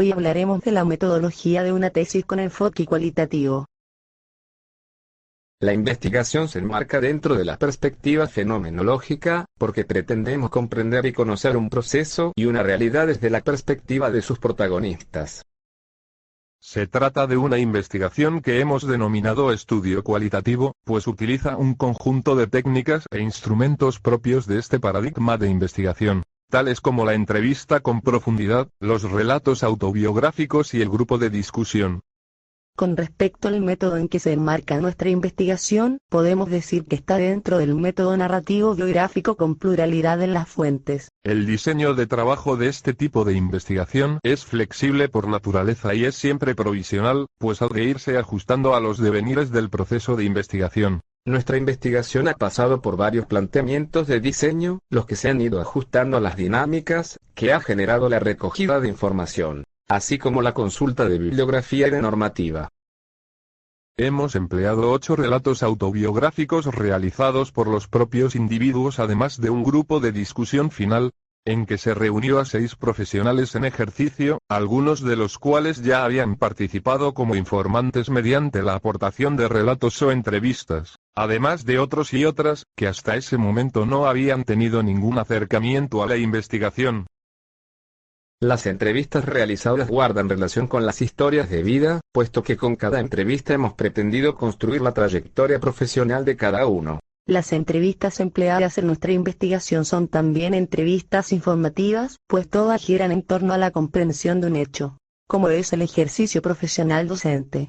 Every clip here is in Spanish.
Hoy hablaremos de la metodología de una tesis con enfoque cualitativo. La investigación se enmarca dentro de la perspectiva fenomenológica, porque pretendemos comprender y conocer un proceso y una realidad desde la perspectiva de sus protagonistas. Se trata de una investigación que hemos denominado estudio cualitativo, pues utiliza un conjunto de técnicas e instrumentos propios de este paradigma de investigación, tales como la entrevista con profundidad, los relatos autobiográficos y el grupo de discusión. Con respecto al método en que se enmarca nuestra investigación, podemos decir que está dentro del método narrativo biográfico con pluralidad en las fuentes. El diseño de trabajo de este tipo de investigación es flexible por naturaleza y es siempre provisional, pues ha de irse ajustando a los devenires del proceso de investigación. Nuestra investigación ha pasado por varios planteamientos de diseño, los que se han ido ajustando a las dinámicas que ha generado la recogida de información, así como la consulta de bibliografía y de normativa. Hemos empleado 8 relatos autobiográficos realizados por los propios individuos, además de un grupo de discusión final, en que se reunió a 6 profesionales en ejercicio, algunos de los cuales ya habían participado como informantes mediante la aportación de relatos o entrevistas, además de otros y otras, que hasta ese momento no habían tenido ningún acercamiento a la investigación. Las entrevistas realizadas guardan relación con las historias de vida, puesto que con cada entrevista hemos pretendido construir la trayectoria profesional de cada uno. Las entrevistas empleadas en nuestra investigación son también entrevistas informativas, pues todas giran en torno a la comprensión de un hecho, como es el ejercicio profesional docente.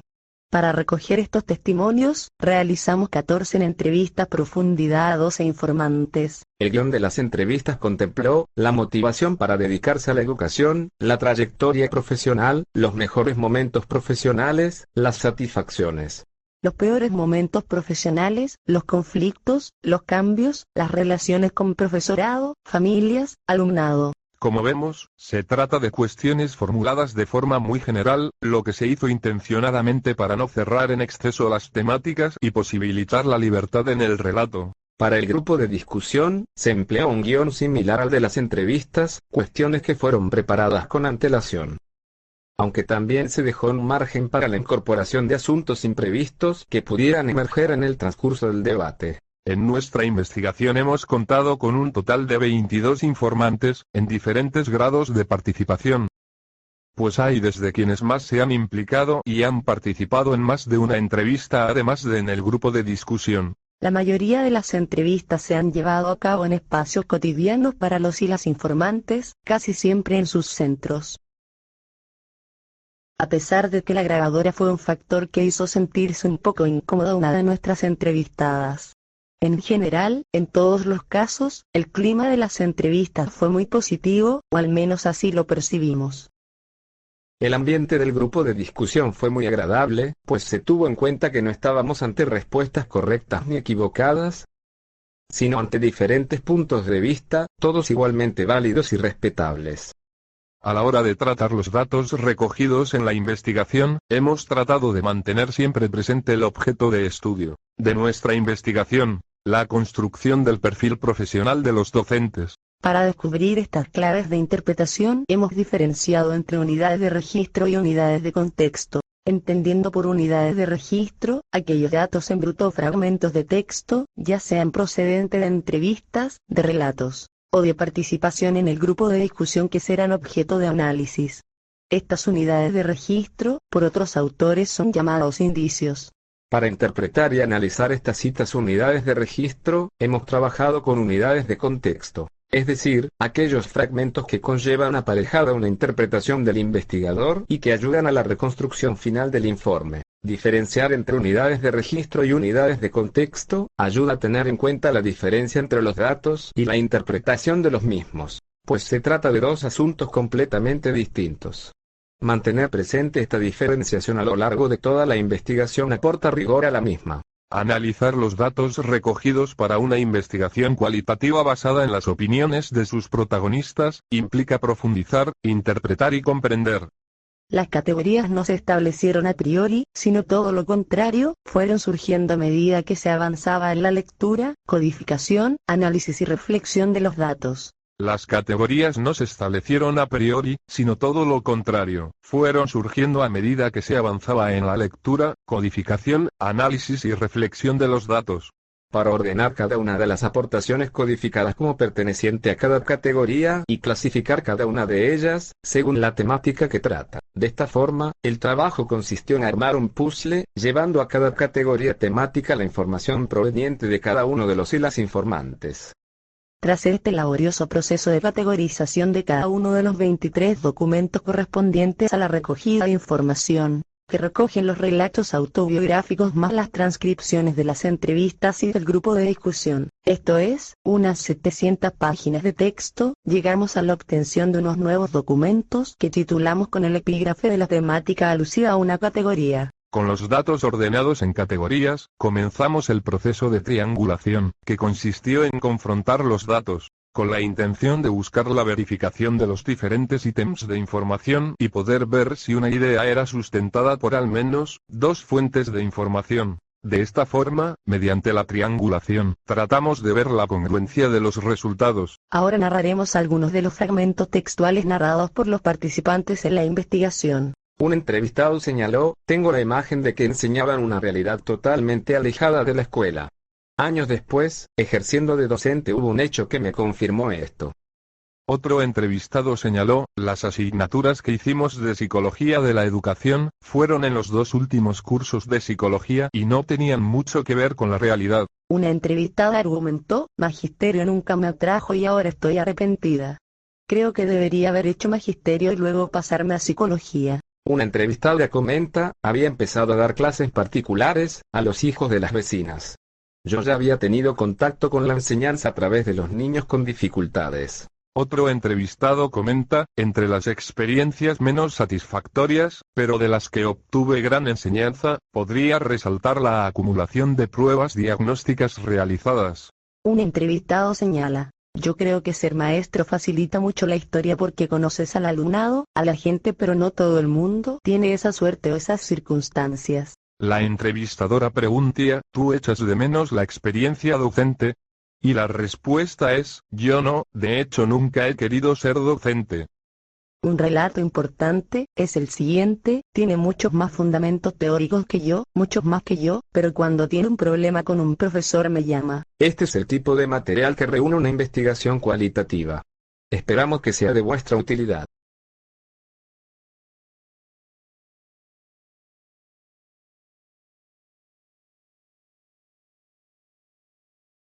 Para recoger estos testimonios, realizamos 14 entrevistas profundidad a 12 informantes. El guión de las entrevistas contempló la motivación para dedicarse a la educación, la trayectoria profesional, los mejores momentos profesionales, las satisfacciones, Los peores momentos profesionales, los conflictos, los cambios, las relaciones con profesorado, familias, alumnado. Como vemos, se trata de cuestiones formuladas de forma muy general, lo que se hizo intencionadamente para no cerrar en exceso las temáticas y posibilitar la libertad en el relato. Para el grupo de discusión, se empleó un guión similar al de las entrevistas, cuestiones que fueron preparadas con antelación. Aunque también se dejó un margen para la incorporación de asuntos imprevistos que pudieran emerger en el transcurso del debate. En nuestra investigación hemos contado con un total de 22 informantes, en diferentes grados de participación. Pues hay desde quienes más se han implicado y han participado en más de una entrevista, además de en el grupo de discusión. La mayoría de las entrevistas se han llevado a cabo en espacios cotidianos para los y las informantes, casi siempre en sus centros. A pesar de que la grabadora fue un factor que hizo sentirse un poco incómoda a una de nuestras entrevistadas. En general, en todos los casos, el clima de las entrevistas fue muy positivo, o al menos así lo percibimos. El ambiente del grupo de discusión fue muy agradable, pues se tuvo en cuenta que no estábamos ante respuestas correctas ni equivocadas, sino ante diferentes puntos de vista, todos igualmente válidos y respetables. A la hora de tratar los datos recogidos en la investigación, hemos tratado de mantener siempre presente el objeto de estudio de nuestra investigación, la construcción del perfil profesional de los docentes. Para descubrir estas claves de interpretación, hemos diferenciado entre unidades de registro y unidades de contexto, entendiendo por unidades de registro, aquellos datos en bruto o fragmentos de texto, ya sean procedentes de entrevistas, de relatos, o de participación en el grupo de discusión que serán objeto de análisis. Estas unidades de registro, por otros autores son llamados indicios. Para interpretar y analizar estas citas unidades de registro, hemos trabajado con unidades de contexto, es decir, aquellos fragmentos que conllevan aparejada una interpretación del investigador y que ayudan a la reconstrucción final del informe. Diferenciar entre unidades de registro y unidades de contexto ayuda a tener en cuenta la diferencia entre los datos y la interpretación de los mismos, pues se trata de dos asuntos completamente distintos. Mantener presente esta diferenciación a lo largo de toda la investigación aporta rigor a la misma. Analizar los datos recogidos para una investigación cualitativa basada en las opiniones de sus protagonistas, implica profundizar, interpretar y comprender. Las categorías no se establecieron a priori, sino todo lo contrario, fueron surgiendo a medida que se avanzaba en la lectura, codificación, análisis y reflexión de los datos. Las categorías no se establecieron a priori, sino todo lo contrario, fueron surgiendo a medida que se avanzaba en la lectura, codificación, análisis y reflexión de los datos. Para ordenar cada una de las aportaciones codificadas como perteneciente a cada categoría y clasificar cada una de ellas, según la temática que trata. De esta forma, el trabajo consistió en armar un puzzle, llevando a cada categoría temática la información proveniente de cada uno de los y las informantes. Tras este laborioso proceso de categorización de cada uno de los 23 documentos correspondientes a la recogida de información, que recogen los relatos autobiográficos más las transcripciones de las entrevistas y del grupo de discusión, esto es, unas 700 páginas de texto, llegamos a la obtención de unos nuevos documentos que titulamos con el epígrafe de la temática alusiva a una categoría. Con los datos ordenados en categorías, comenzamos el proceso de triangulación, que consistió en confrontar los datos, con la intención de buscar la verificación de los diferentes ítems de información y poder ver si una idea era sustentada por al menos dos fuentes de información. De esta forma, mediante la triangulación, tratamos de ver la congruencia de los resultados. Ahora narraremos algunos de los fragmentos textuales narrados por los participantes en la investigación. Un entrevistado señaló: tengo la imagen de que enseñaban una realidad totalmente alejada de la escuela. Años después, ejerciendo de docente, hubo un hecho que me confirmó esto. Otro entrevistado señaló: las asignaturas que hicimos de psicología de la educación, fueron en los 2 últimos cursos de psicología y no tenían mucho que ver con la realidad. Una entrevistada argumentó: magisterio nunca me atrajo y ahora estoy arrepentida. Creo que debería haber hecho magisterio y luego pasarme a psicología. Una entrevistada comenta: había empezado a dar clases particulares a los hijos de las vecinas. Yo ya había tenido contacto con la enseñanza a través de los niños con dificultades. Otro entrevistado comenta: entre las experiencias menos satisfactorias, pero de las que obtuve gran enseñanza, podría resaltar la acumulación de pruebas diagnósticas realizadas. Un entrevistado señala: yo creo que ser maestro facilita mucho la historia porque conoces al alumnado, a la gente, pero no todo el mundo tiene esa suerte o esas circunstancias. La entrevistadora pregunta: ¿tú echas de menos la experiencia docente? Y la respuesta es: yo no, de hecho nunca he querido ser docente. Un relato importante es el siguiente: tiene muchos más fundamentos teóricos que yo, muchos más que yo, pero cuando tiene un problema con un profesor me llama. Este es el tipo de material que reúne una investigación cualitativa. Esperamos que sea de vuestra utilidad.